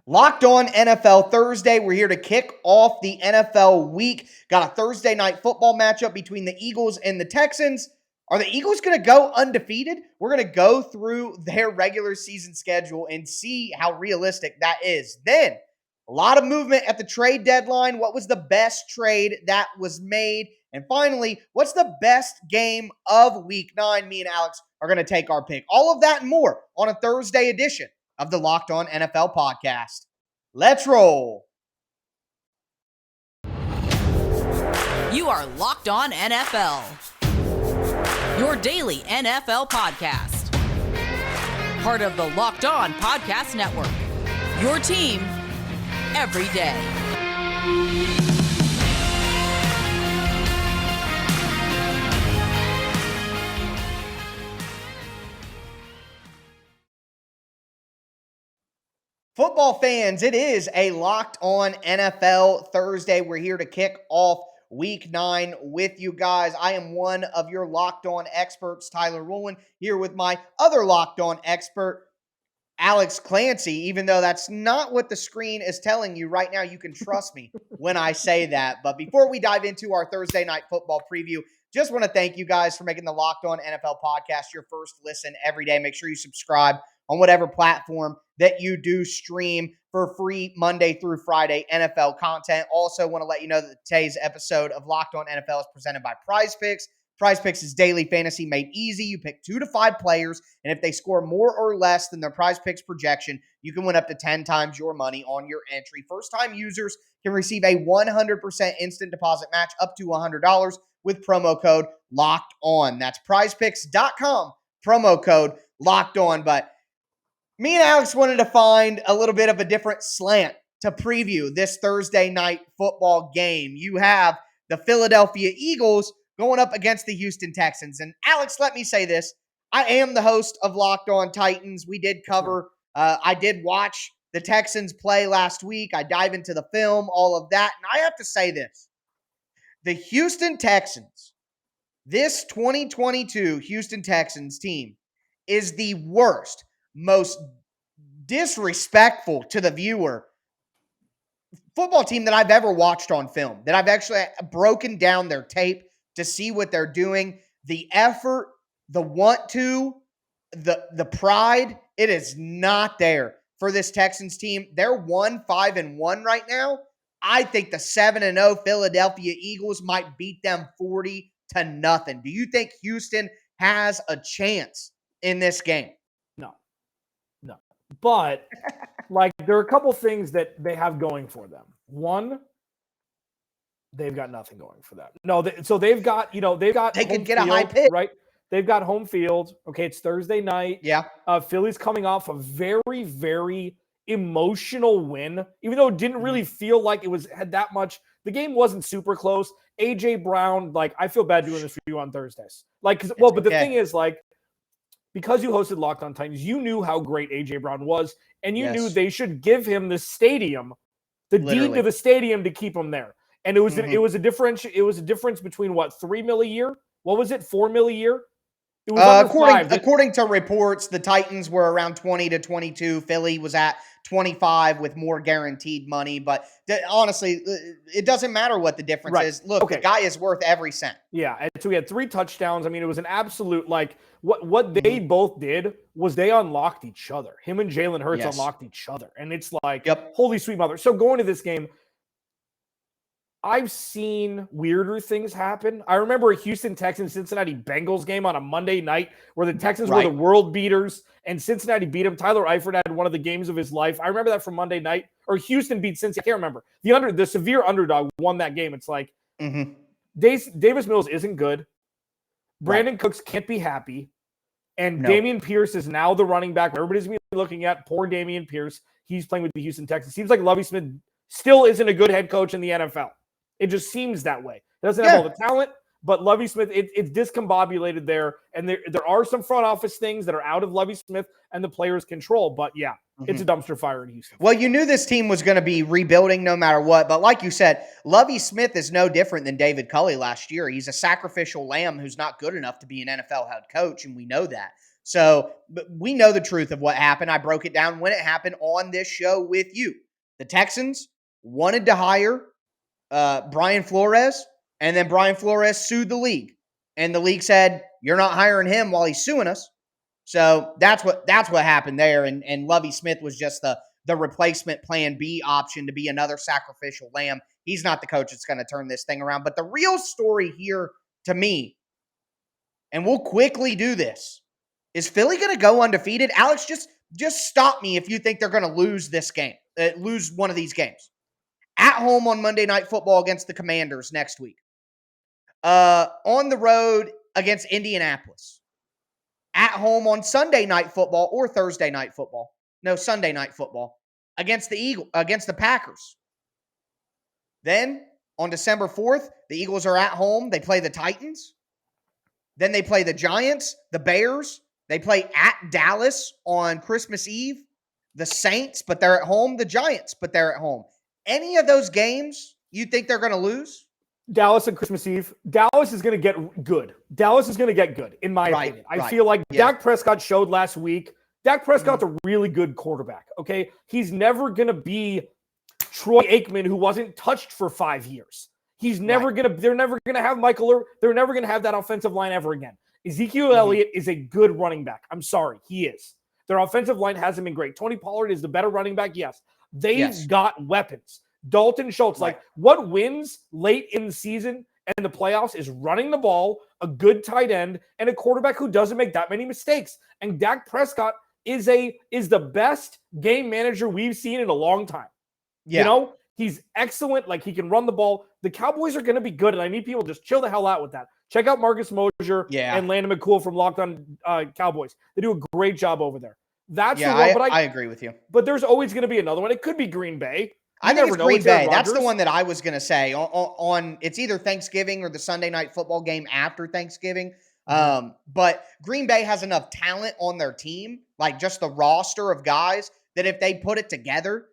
Locked on NFL Thursday. We're here to kick off the NFL week. Got a Thursday night football matchup between the Eagles and the Texans. Are the Eagles going to go undefeated? We're going to go through their regular season schedule and see how realistic that is. Then, a lot of movement at the trade deadline. What was the best trade that was made? And finally, what's the best game of week 9? Me and Alex are going to take our pick. All of that and more on a Thursday edition of the Locked On NFL podcast. Let's roll. You are Locked On NFL, your daily NFL podcast. Part of the Locked On Podcast Network, your team every day. Football fans, it is a Locked On NFL Thursday. We're here to kick off week 9 with you guys. I am one of your Locked On experts, Tyler Rowland, here with my other Locked On expert, Alex Clancy. Even though that's not what the screen is telling you right now, you can trust me when I say that. But before we dive into our Thursday night football preview, just want to thank you guys for making the Locked On NFL podcast your first listen every day. Make sure you subscribe on whatever platform that you do stream for free Monday through Friday NFL content. Also want to let you know that today's episode of Locked On NFL is presented by PrizePicks. PrizePicks is daily fantasy made easy. You pick 2 to 5 players, and if they score more or less than their PrizePicks projection, you can win up to 10 times your money on your entry. First-time users can receive a 100% instant deposit match up to $100 with promo code Locked On. That's PrizePicks.com, promo code Locked On. But me and Alex wanted to find a little bit of a different slant to preview this Thursday night football game. You have the Philadelphia Eagles going up against the Houston Texans. And Alex, let me say this. I am the host of Locked On Titans. We did cover, I did watch the Texans play last week. I dive into the film, all of that. And I have to say this. The Houston Texans, this 2022 Houston Texans team is the worst, most disrespectful to the viewer football team that I've ever watched on film, that I've actually broken down their tape to see what they're doing. The effort, the want to, the pride, it is not there for this Texans team. They're 1-5-1 right now. I think the 7-0 Philadelphia Eagles might beat them 40-0. Do you think Houston has a chance in this game? No. But there are a couple things that they have going for them. One, they've got nothing going for them. No, they've got they could get a high pick, right? They've got home field. Okay, it's Thursday night. Yeah. Philly's coming off a very, very emotional win, even though it didn't really feel like it had that much. The game wasn't super close. AJ Brown, I feel bad doing this for you on Thursdays. But the thing is, because you hosted Locked On Titans, you knew how great AJ Brown was, and you knew they should give him the stadium, the deed to the stadium to keep him there. And it was a difference. It was a difference between $3 million a year. What was it? $4 million a year. It was according to reports, the Titans were around 20 to 22. Philly was at 25 with more guaranteed money. But honestly, it doesn't matter what the difference is. Look, the guy is worth every cent. Yeah, and so he had 3 touchdowns. I mean, it was an absolute what they both did was they unlocked each other. Him and Jalen Hurts unlocked each other, and it's holy sweet mother. So going to this game, I've seen weirder things happen. I remember a Houston Texans Cincinnati Bengals game on a Monday night where the Texans were the world beaters and Cincinnati beat them. Tyler Eifert had one of the games of his life. I remember that from Monday night. Or Houston beat Cincy. I can't remember. The severe underdog won that game. It's Davis Mills isn't good. Brandon Cooks can't be happy. And Dameon Pierce is now the running back. Everybody's going to be looking at poor Dameon Pierce. He's playing with the Houston Texans. Seems like Lovie Smith still isn't a good head coach in the NFL. It just seems that way. Doesn't have all the talent, but Lovie Smith, it's discombobulated there. And there are some front office things that are out of Lovie Smith and the players' control. But it's a dumpster fire in Houston. Well, you knew this team was going to be rebuilding no matter what. But like you said, Lovie Smith is no different than David Culley last year. He's a sacrificial lamb who's not good enough to be an NFL head coach, and we know that. So we know the truth of what happened. I broke it down when it happened on this show with you. The Texans wanted to hire Brian Flores, and then Brian Flores sued the league. And the league said, you're not hiring him while he's suing us. So that's what happened there. And Lovie Smith was just the replacement plan B option to be another sacrificial lamb. He's not the coach that's going to turn this thing around. But the real story here to me, and we'll quickly do this, is Philly going to go undefeated? Alex, just stop me if you think they're going to lose this game, lose one of these games. At home on Monday Night Football against the Commanders next week. On the road against Indianapolis. At home on Sunday Night Football or Thursday Night Football. No, Sunday Night Football against the Packers. Then on December 4th, the Eagles are at home. They play the Titans. Then they play the Giants, the Bears. They play at Dallas on Christmas Eve. The Saints, but they're at home. The Giants, but they're at home. Any of those games you think they're going to lose? Dallas and Christmas Eve. Dallas is going to get good. Dallas is going to get good, in my opinion. I feel like Dak Prescott showed last week. Dak Prescott's a really good quarterback, okay? He's never going to be Troy Aikman, who wasn't touched for 5 years. He's never going to – they're never going to have they're never going to have that offensive line ever again. Ezekiel Elliott is a good running back. I'm sorry, he is. Their offensive line hasn't been great. Tony Pollard is the better running back, yes. They've got weapons. Dalton Schultz, like what wins late in the season and the playoffs is running the ball, a good tight end, and a quarterback who doesn't make that many mistakes. And Dak Prescott is the best game manager we've seen in a long time. Yeah. You know, he's excellent. Like, he can run the ball. The Cowboys are going to be good, and I need people to just chill the hell out with that. Check out Marcus Mosher and Landon McCool from Locked On Cowboys. They do a great job over there. That's the one. But I agree with you. But there's always going to be another one. It could be Green Bay. I think it's Green Bay. That's the one that I was going to say. On it's either Thanksgiving or the Sunday Night Football game after Thanksgiving. But Green Bay has enough talent on their team, like just the roster of guys, that if they put it together,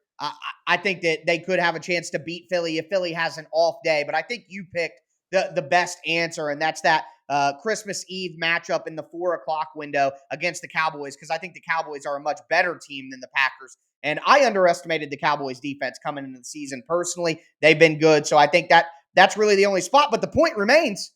I think that they could have a chance to beat Philly if Philly has an off day. But I think you picked the best answer, and that's that Christmas Eve matchup in the 4 o'clock window against the Cowboys, because I think the Cowboys are a much better team than the Packers. And I underestimated the Cowboys defense coming into the season. Personally, they've been good. So I think that's really the only spot. But the point remains,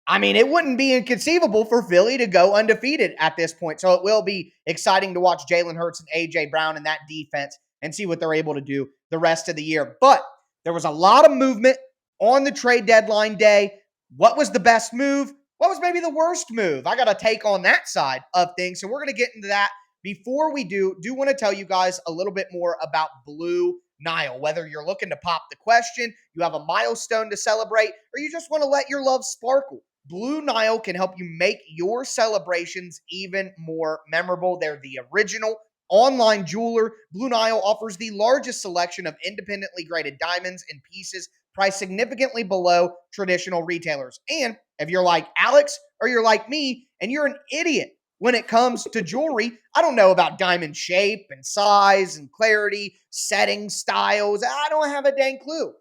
I mean, it wouldn't be inconceivable for Philly to go undefeated at this point. So it will be exciting to watch Jalen Hurts and A.J. Brown and that defense and see what they're able to do the rest of the year. But there was a lot of movement on the trade deadline day. What was the best move? What was maybe the worst move? I got a take on that side of things. So we're going to get into that. Before we do want to tell you guys a little bit more about Blue Nile. Whether you're looking to pop the question, you have a milestone to celebrate, or you just want to let your love sparkle, Blue Nile can help you make your celebrations even more memorable. They're the original online jeweler. Blue Nile offers the largest selection of independently graded diamonds and pieces priced significantly below traditional retailers. And if you're like Alex or you're like me and you're an idiot when it comes to jewelry, I don't know about diamond shape and size and clarity, settings, styles. I don't have a dang clue.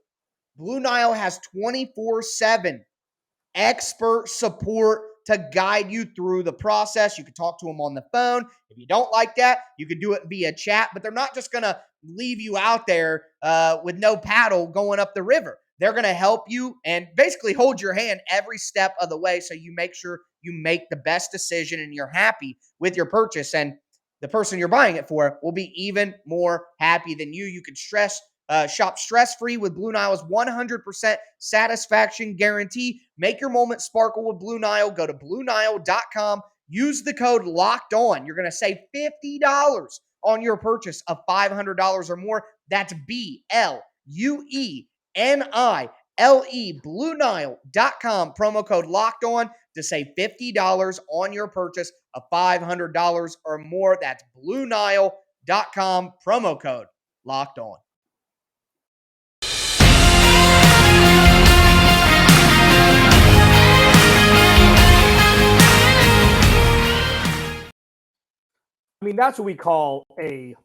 Blue Nile has 24/7 expert support to guide you through the process. You can talk to them on the phone. If you don't like that, you could do it via chat, but they're not just going to leave you out there with no paddle going up the river. They're going to help you and basically hold your hand every step of the way so you make sure you make the best decision and you're happy with your purchase. And the person you're buying it for will be even more happy than you. You can shop stress-free with Blue Nile's 100% satisfaction guarantee. Make your moment sparkle with Blue Nile. Go to BlueNile.com. Use the code LOCKEDON. You're going to save $50 on your purchase of $500 or more. That's BLUENILE, BlueNile.com. Promo code LOCKEDON to save $50 on your purchase of $500 or more. That's BlueNile.com. Promo code LOCKEDON. I mean, that's what we call a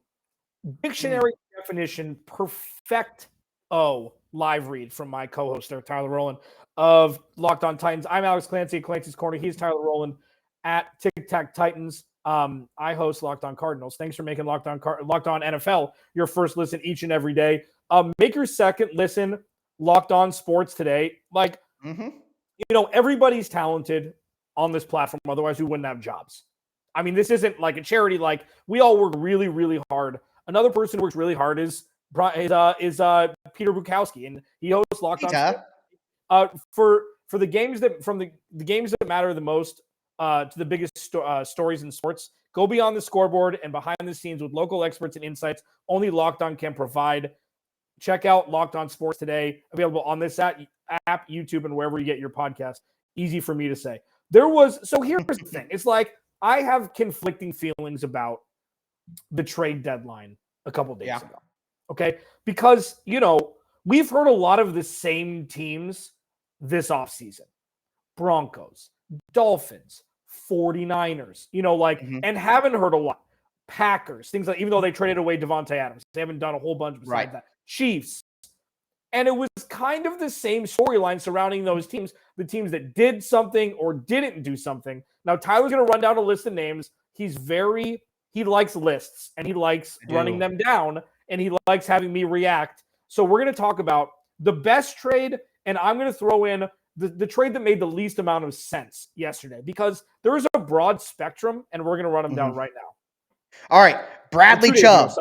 dictionary definition perfecto live read from my co-host there, Tyler Rowland of Locked On Titans. I'm Alex Clancy at Clancy's Corner. He's Tyler Rowland. at Tic Tac Titans. I host Locked On Cardinals. Thanks for making Locked On NFL your first listen each and every day. Make your second listen Locked On Sports today. Like, everybody's talented on this platform. Otherwise, we wouldn't have jobs. I mean, this isn't like a charity. Like, we all work really, really hard. Another person who works really hard is Peter Bukowski, and he hosts Locked On. For the games the games that matter the most to the biggest stories in sports, go beyond the scoreboard and behind the scenes with local experts and insights only Locked On can provide. Check out Locked On Sports today, available on this app, YouTube, and wherever you get your podcast. Easy for me to say. Here's the thing. It's like I have conflicting feelings about the trade deadline a couple days ago. Okay? Because, we've heard a lot of the same teams this offseason. Broncos, Dolphins, 49ers, and haven't heard a lot. Packers, things like, even though they traded away Devontae Adams, they haven't done a whole bunch besides that. Chiefs. And it was kind of the same storyline surrounding those teams, the teams that did something or didn't do something. Now, Tyler's going to run down a list of names. He likes lists, and he likes running them down, and he likes having me react. So we're going to talk about the best trade, and I'm going to throw in the trade that made the least amount of sense yesterday, because there is a broad spectrum, and we're going to run them down right now. All right, Bradley Chubb.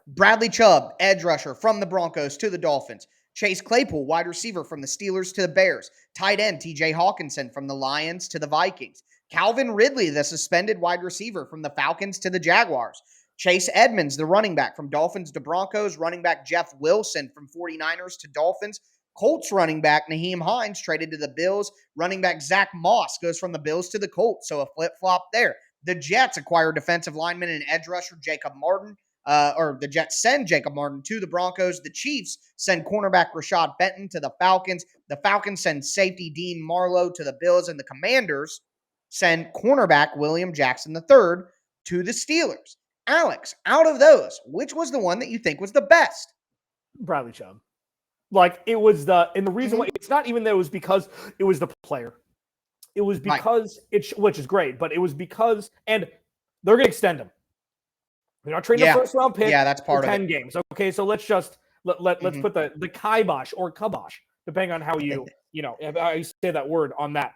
Bradley Chubb, edge rusher from the Broncos to the Dolphins. Chase Claypool, wide receiver from the Steelers to the Bears. Tight end TJ Hawkinson from the Lions to the Vikings. Calvin Ridley, the suspended wide receiver from the Falcons to the Jaguars. Chase Edmonds, the running back from Dolphins to Broncos. Running back Jeff Wilson from 49ers to Dolphins. Colts running back Nyheim Hines traded to the Bills. Running back Zach Moss goes from the Bills to the Colts, so a flip-flop there. The Jets acquire defensive lineman and edge rusher Jacob Martin. The Jets send Jacob Martin to the Broncos. The Chiefs send cornerback Rashad Benton to the Falcons. The Falcons send safety Dean Marlowe to the Bills. And the Commanders send cornerback William Jackson III to the Steelers. Alex, out of those, which was the one that you think was the best? Bradley Chubb. Like, it was the reason why, it's not even that it was because it was the player. It was because which is great, but it was because, and they're going to extend him. They're not trading a first round pick. Yeah, that's part for of 10 games. Okay, so let's just let's put the kibosh or kabosh, depending on how you how you say that word on that.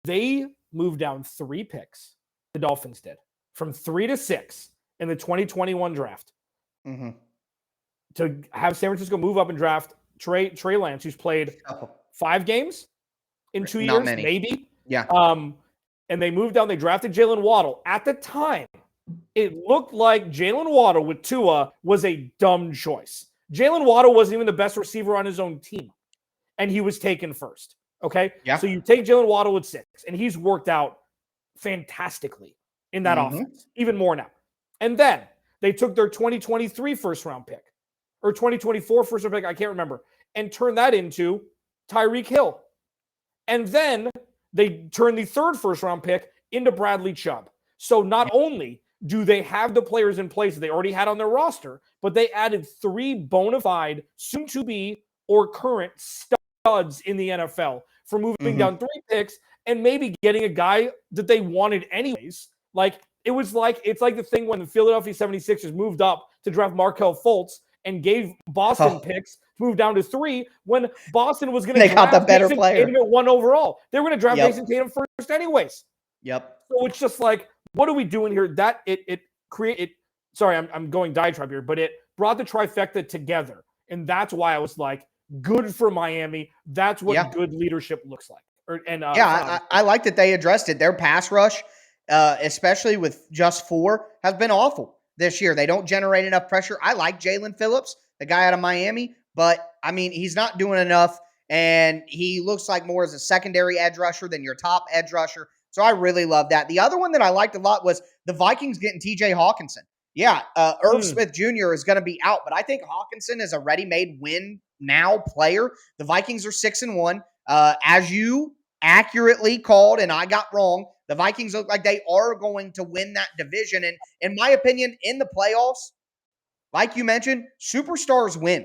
They moved down 3 picks. The Dolphins did, from 3 to 6 in the 2021 draft, to have San Francisco move up and draft Trey Lance, who's played 5 games in 2 years, maybe. Yeah. And they moved down. They drafted Jalen Waddle. At the time, it looked like Jalen Waddle with Tua was a dumb choice. Jalen Waddle wasn't even the best receiver on his own team, and he was taken first. Okay? Yeah. So you take Jalen Waddle with 6, and he's worked out fantastically in that offense, even more now. And then they took their 2023 first-round pick, or 2024 first-round pick, I can't remember, and turned that into Tyreek Hill. And then they turned the 3rd first-round pick into Bradley Chubb. So not only do they have the players in place that they already had on their roster, but they added 3 bona fide, soon-to-be or current studs in the NFL for moving down 3 picks and maybe getting a guy that they wanted anyways. It's like the thing when the Philadelphia 76ers moved up to draft Markelle Fultz and gave Boston picks to move down to 3 when Boston was going to draft the better Jason player. Tatum at 1 overall. They were going to draft Jason Tatum first anyways. Yep. So it's just like, what are we doing here? That it created. Sorry, I'm going diatribe here, but it brought the trifecta together, and that's why I was like, good for Miami. That's what good leadership looks like. I like that they addressed it. Their pass rush, especially with just 4, has been awful this year. They don't generate enough pressure. I like Jalen Phillips, the guy out of Miami, but I mean, he's not doing enough, and he looks like more as a secondary edge rusher than your top edge rusher. So I really love that. The other one that I liked a lot was the Vikings getting TJ Hawkinson. Yeah, Irv Smith Jr. is going to be out, but I think Hawkinson is a ready-made win now player. The Vikings are 6-1. As you accurately called, and I got wrong, the Vikings look like they are going to win that division. And in my opinion, in the playoffs, like you mentioned, superstars win.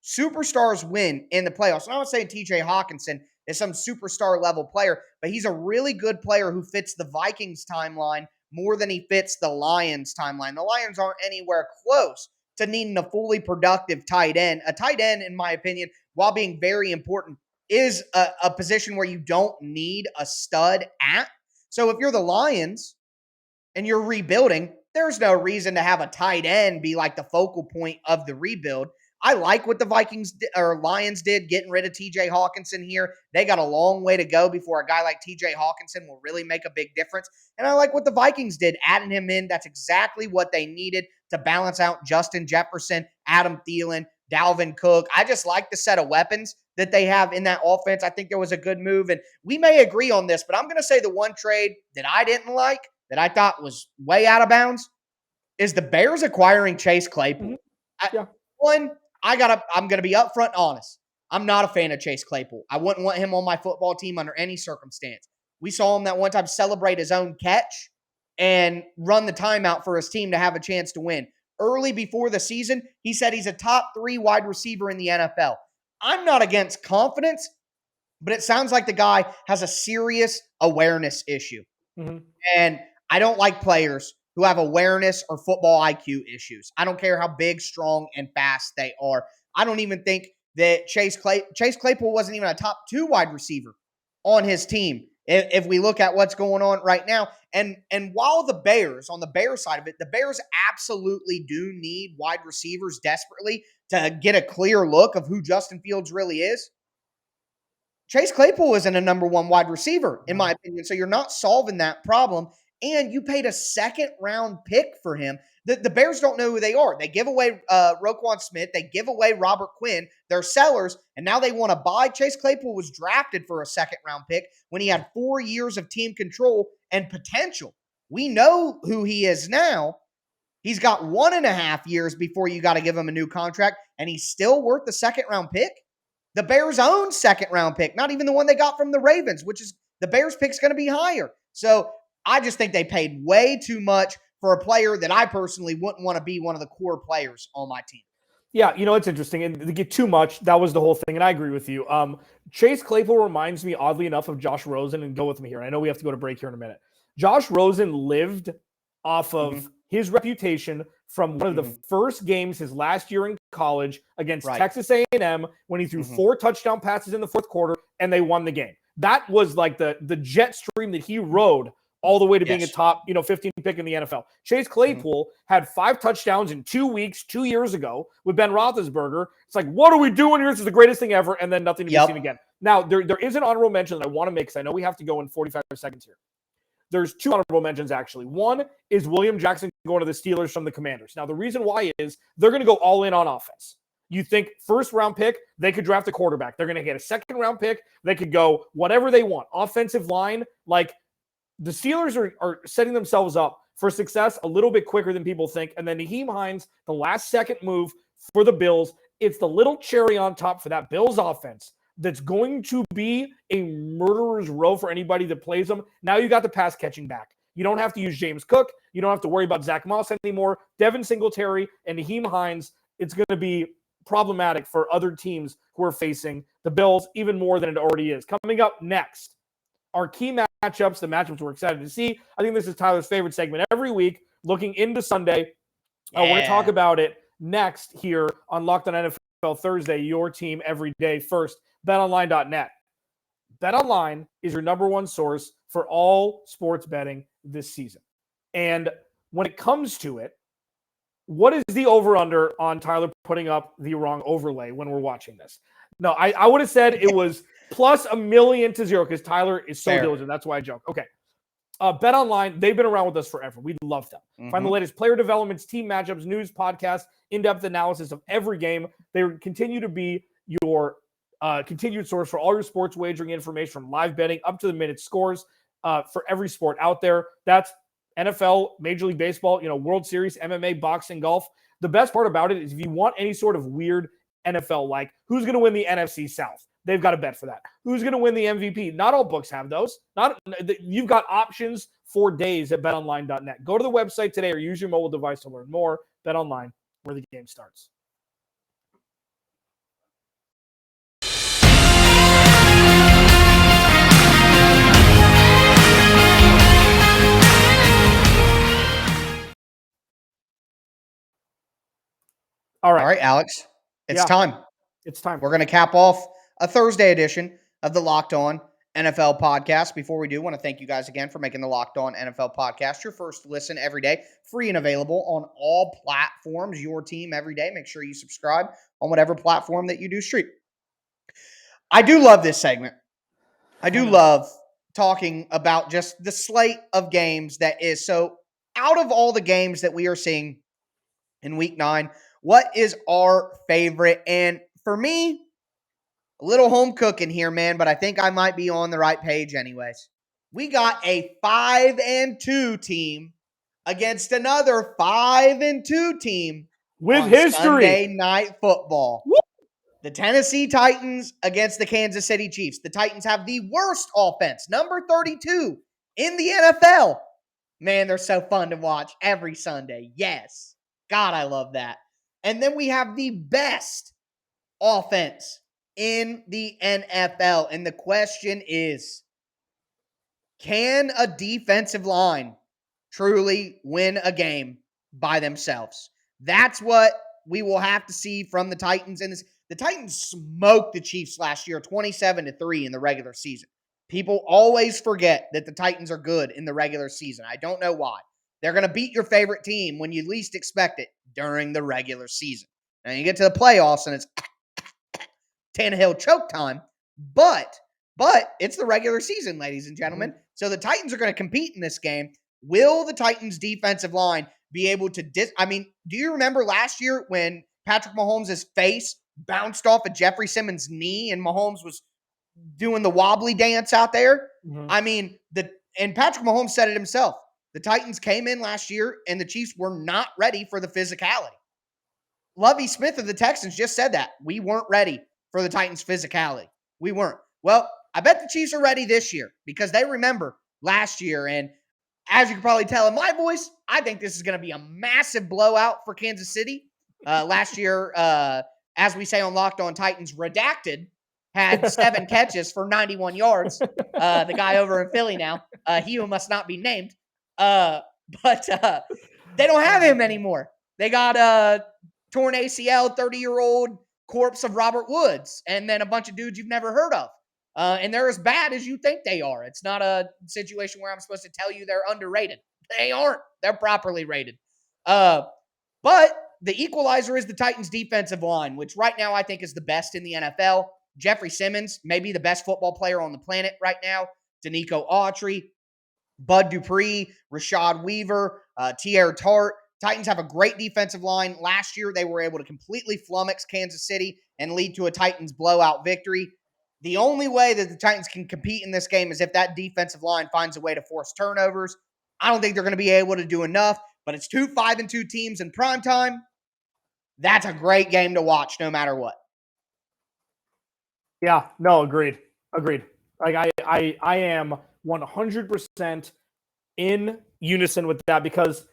Superstars win in the playoffs. And I was saying TJ Hawkinson is some superstar level player, but he's a really good player who fits the Vikings timeline more than he fits the Lions timeline. The Lions aren't anywhere close to needing a fully productive tight end. A tight end, in my opinion, while being very important, is a position where you don't need a stud at. So if you're the Lions and you're rebuilding, there's no reason to have a tight end be like the focal point of the rebuild. I like what the Lions did getting rid of TJ Hawkinson here. They got a long way to go before a guy like TJ Hawkinson will really make a big difference. And I like what the Vikings did, adding him in. That's exactly what they needed to balance out Justin Jefferson, Adam Thielen, Dalvin Cook. I just like the set of weapons that they have in that offense. I think there was a good move, and we may agree on this, but I'm going to say the one trade that I didn't like, that I thought was way out of bounds, is the Bears acquiring Chase Claypool. I'm going to be upfront and honest. I'm not a fan of Chase Claypool. I wouldn't want him on my football team under any circumstance. We saw him that one time celebrate his own catch and run the timeout for his team to have a chance to win. Early before the season, he said he's a top 3 wide receiver in the NFL. I'm not against confidence, but it sounds like the guy has a serious awareness issue. And I don't like players who have awareness or football IQ issues. I don't care how big, strong, and fast they are. I don't even think that Chase Claypool wasn't even a top 2 wide receiver on his team if we look at what's going on right now. And while the Bears, on the Bears side of it, the Bears absolutely do need wide receivers desperately to get a clear look of who Justin Fields really is. Chase Claypool isn't a number 1 wide receiver, in my opinion, so you're not solving that problem. And you paid a 2nd-round pick for him. The Bears don't know who they are. They give away Roquan Smith. They give away Robert Quinn. They're sellers, and now they want to buy. Chase Claypool was drafted for a 2nd-round pick when he had 4 years of team control and potential. We know who he is now. He's got 1.5 years before you got to give him a new contract, and he's still worth the 2nd-round pick. The Bears' own 2nd-round pick, not even the one they got from the Ravens, which is the Bears' pick's going to be higher. So I just think they paid way too much for a player that I personally wouldn't want to be one of the core players on my team. Yeah, it's interesting. And to get too much, that was the whole thing, and I agree with you. Chase Claypool reminds me, oddly enough, of Josh Rosen, and go with me here. I know we have to go to break here in a minute. Josh Rosen lived off of his reputation from one of the first games his last year in college against Texas A&M when he threw 4 touchdown passes in the 4th quarter and they won the game. That was like the jet stream that he rode all the way to being a top 15 pick in the NFL. Chase Claypool had 5 touchdowns in 2 weeks 2 years ago with Ben Roethlisberger. It's like, what are we doing here? This is the greatest thing ever, and then nothing to be seen again. Now, there is an honorable mention that I want to make because I know we have to go in 45 seconds here. There's 2 honorable mentions, actually. One is William Jackson going to the Steelers from the Commanders. Now, the reason why is they're going to go all in on offense. You think 1st-round pick, they could draft a quarterback. They're going to get a 2nd-round pick. They could go whatever they want. Offensive line, like the Steelers are setting themselves up for success a little bit quicker than people think. And then Nyheim Hines, the last-second move for the Bills, it's the little cherry on top for that Bills offense that's going to be a murderer's row for anybody that plays them. Now you got the pass catching back. You don't have to use James Cook. You don't have to worry about Zach Moss anymore. Devin Singletary and Nyheim Hines, it's going to be problematic for other teams who are facing the Bills even more than it already is. Coming up next, our key matchups, the matchups we're excited to see. I think this is Tyler's favorite segment every week, looking into Sunday. We're going to talk about it next here on Locked On NFL Thursday, your team every day. First, BetOnline.net. BetOnline is your number 1 source for all sports betting this season. And when it comes to it, what is the over-under on Tyler putting up the wrong overlay when we're watching this? No, I would have said it was plus 1,000,000 to 0 because Tyler is so diligent. That's why I joke. Okay. BetOnline, they've been around with us forever. We love them. Find the latest player developments, team matchups, news, podcasts, in-depth analysis of every game. They continue to be your continued source for all your sports wagering information, from live betting up to the minute scores for every sport out there. That's NFL, Major League Baseball, World Series, MMA, boxing, golf. The best part about it is if you want any sort of weird NFL, like who's going to win the NFC South, they've got a bet for that. Who's going to win the MVP? Not all books have those. You've got options for days at betonline.net. Go to the website today or use your mobile device to learn more. BetOnline, where the game starts. All right. All right, Alex. It's time. It's time. We're going to cap off a Thursday edition of the Locked On NFL podcast. Before we do, I want to thank you guys again for making the Locked On NFL podcast your first listen every day, free and available on all platforms. Your team every day. Make sure you subscribe on whatever platform that you do stream. I do love this segment. I do love talking about just the slate of games that is. So, out of all the games that we are seeing in week 9, what is our favorite? And for me, a little home cooking here, man, but I think I might be on the right page anyways. We got a 5-2 team against another 5-2 team with on history. Sunday Night Football. Woo! The Tennessee Titans against the Kansas City Chiefs. The Titans have the worst offense, number 32 in the NFL. Man, they're so fun to watch every Sunday. Yes. God, I love that. And then we have the best offense in the NFL. And the question is, can a defensive line truly win a game by themselves? That's what we will have to see from the Titans. And the Titans smoked the Chiefs last year, 27-3 in the regular season. People always forget that the Titans are good in the regular season. I don't know why. They're going to beat your favorite team when you least expect it during the regular season. Now you get to the playoffs and it's Tannehill choke time, but it's the regular season, ladies and gentlemen. So the Titans are going to compete in this game. Will the Titans defensive line be able to do you remember last year when Patrick Mahomes' face bounced off of Jeffrey Simmons' knee and Mahomes was doing the wobbly dance out there? And Patrick Mahomes said it himself. The Titans came in last year and the Chiefs were not ready for the physicality. Lovie Smith of the Texans just said that. We weren't ready for the Titans' physicality. We weren't. Well, I bet the Chiefs are ready this year because they remember last year. And as you can probably tell in my voice, I think this is going to be a massive blowout for Kansas City. Last year, as we say on Locked On Titans, Redacted had 7 catches for 91 yards. The guy over in Philly now, he who must not be named. But they don't have him anymore. They got torn ACL, 30-year-old corpse of Robert Woods, and then a bunch of dudes you've never heard of. And they're as bad as you think they are. It's not a situation where I'm supposed to tell you they're underrated. They aren't. They're properly rated. But the equalizer is the Titans' defensive line, which right now I think is the best in the NFL. Jeffrey Simmons, maybe the best football player on the planet right now. Danico Autry, Bud Dupree, Rashad Weaver, Tierre Tart. Titans have a great defensive line. Last year, they were able to completely flummox Kansas City and lead to a Titans blowout victory. The only way that the Titans can compete in this game is if that defensive line finds a way to force turnovers. I don't think they're going to be able to do enough, but it's 2 5-2 teams in primetime. That's a great game to watch no matter what. Yeah, no, agreed. Like I am 100% in unison with that because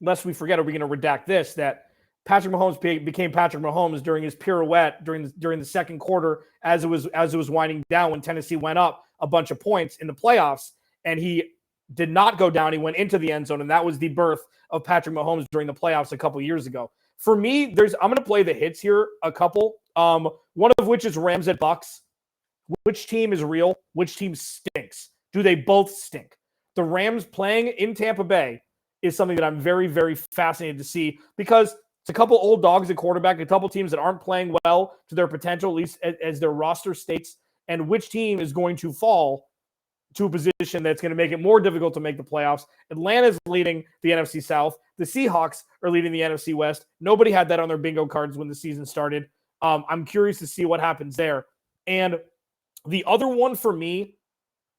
lest we forget, are we going to redact this, that Patrick Mahomes became Patrick Mahomes during his pirouette during the second quarter as it was winding down when Tennessee went up a bunch of points in the playoffs, and he did not go down. He went into the end zone, and that was the birth of Patrick Mahomes during the playoffs a couple years ago. For me, I'm going to play the hits here, a couple. One of which is Rams at Bucks. Which team is real? Which team stinks? Do they both stink? The Rams playing in Tampa Bay is something that I'm very, very fascinated to see because it's a couple old dogs at quarterback, a couple teams that aren't playing well to their potential, at least as their roster states, and which team is going to fall to a position that's going to make it more difficult to make the playoffs. Atlanta's leading the NFC South. The Seahawks are leading the NFC West. Nobody had that on their bingo cards when the season started. I'm curious to see what happens there. And the other one for me,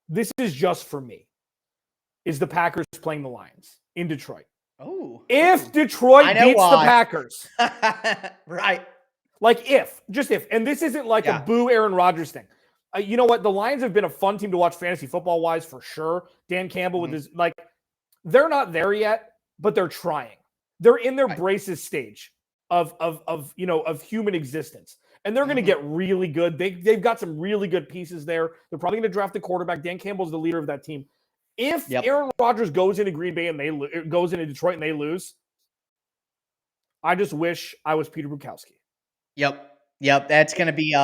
this is just for me, is the Packers playing the Lions in Detroit. Oh, if Detroit beats the Packers. Right. Like just if. And this isn't like a boo Aaron Rodgers thing. You know what? The Lions have been a fun team to watch fantasy football-wise for sure. Dan Campbell with his, they're not there yet, but they're trying. They're in their braces stage of human existence. And they're going to get really good. They've got some really good pieces there. They're probably going to draft the quarterback. Dan Campbell's the leader of that team. If Aaron Rodgers goes into Green Bay and goes into Detroit and they lose, I just wish I was Peter Bukowski. Yep. That's going to be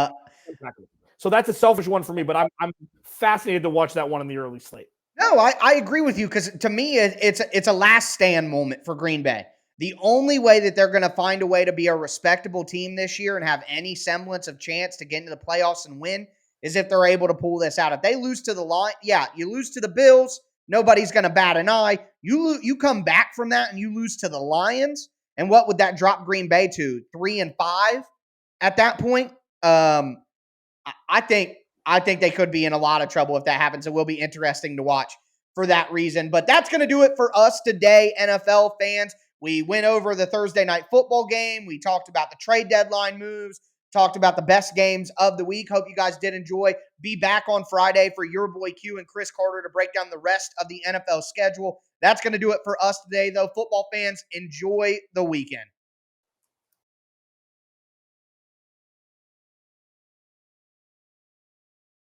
exactly. So that's a selfish one for me, but I'm fascinated to watch that one in the early slate. No, I agree with you because to me it's a last stand moment for Green Bay. The only way that they're going to find a way to be a respectable team this year and have any semblance of chance to get into the playoffs and win is if they're able to pull this out. If they lose to the line, you lose to the Bills, nobody's going to bat an eye. You come back from that and you lose to the Lions, and what would that drop Green Bay to? 3-5 at that point. I think they could be in a lot of trouble if that happens. It will be interesting to watch for that reason. But that's going to do it for us today, NFL fans. We went over the Thursday night football game. We talked about the trade deadline moves, talked about the best games of the week. Hope you guys did enjoy. Be back on Friday for your boy Q and Chris Carter to break down the rest of the NFL schedule. That's going to do it for us today, though. Football fans, enjoy the weekend.